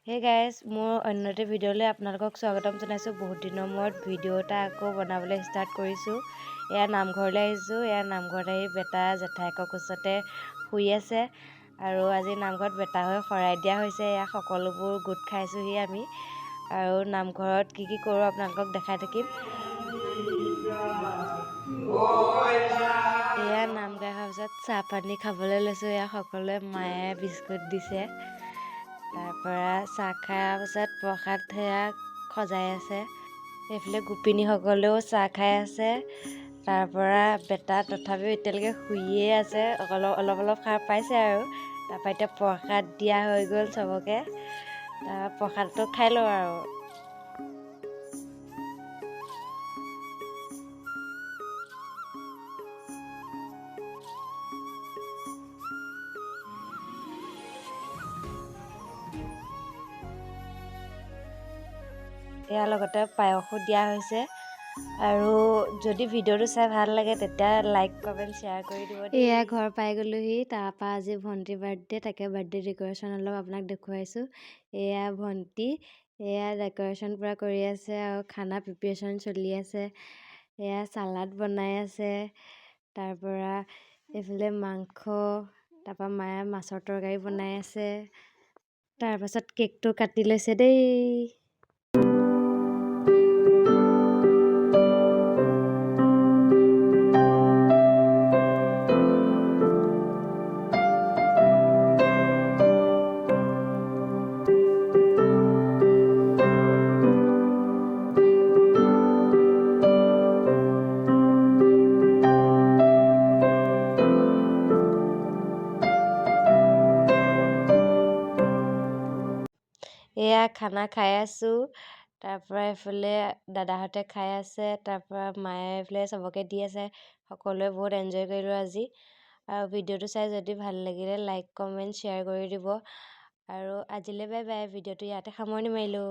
Hey guys, মোৰ অন্য এটা ভিডিঅ'লৈ আপোনালোকক স্বাগতম জনাইছোঁ। বহুত দিনৰ মূৰত ভিডিঅ' এটা আকৌ বনাবলৈ ষ্টাৰ্ট কৰিছোঁ। এয়া নামঘৰলৈ আহিছোঁ। এয়া নামঘৰত আহি বেটা জেঠাইকৰ কোচতে শুই আছে আৰু আজি নামঘৰত বেটা হৈ শৰাই দিয়া হৈছে। এয়া সকলোবোৰ গোট খাইছোঁহি আমি আৰু নামঘৰত কি কৰোঁ আপোনালোকক দেখাই থাকিম। এয়া নাম গাই হোৱাৰ পিছত চাহ পানী খাবলৈ লৈছোঁ। এয়া সকলোৱে মায়ে বিস্কুট দিছে। তাৰপৰা চাহ খাই পিছত প্ৰসাদ সেয়া সজাই আছে। এইফালে গোপিনীসকলেও চাহ খাই আছে। তাৰপৰা বেটা তথাপিও এতিয়ালৈকে শুইয়ে আছে, অলপ সাৰ পাইছে আৰু। তাৰপৰা এতিয়া প্ৰসাদ দিয়া হৈ গ'ল চবকে। প্ৰসাদটো খাই লওঁ আৰু। ইয়াৰ লগতে পায়সো দিয়া হৈছে। আৰু যদি ভিডিঅ'টো চাই ভাল লাগে তেতিয়া লাইক কমেণ্ট শ্বেয়াৰ কৰি দিব। এয়া ঘৰ পাই গ'লোহি। তাৰপৰা আজি ভণ্টিৰ বাৰ্থডে, তাকে বাৰ্থডে ডেক'ৰেশ্যন অলপ আপোনাক দেখুৱাইছোঁ। এয়া ভণ্টি, এয়া ডেক'ৰেশ্যন পূৰা কৰি আছে আৰু খানা প্ৰিপেৰেশ্যন চলি আছে। এয়া চালাড বনাই আছে। তাৰপৰা এইফালে মাংস, তাৰপৰা মায়ে মাছৰ তৰকাৰী বনাই আছে। তাৰপাছত কেকটো কাটি লৈছে দেই। এয়া খানা খাই আছোঁ। তাৰপৰা এইফালে দাদাহঁতে খাই আছে। তাৰপৰা মায়ে এইফালে চবকে দি আছে। সকলোৱে বহুত এনজয় কৰিলোঁ আজি। আৰু ভিডিঅ'টো চাই যদি ভাল লাগিলে লাইক কমেণ্ট শ্বেয়াৰ কৰি দিব। আৰু আজিলৈ বাই বাই। ভিডিঅ'টো ইয়াতে সামৰণি মাৰিলোঁ।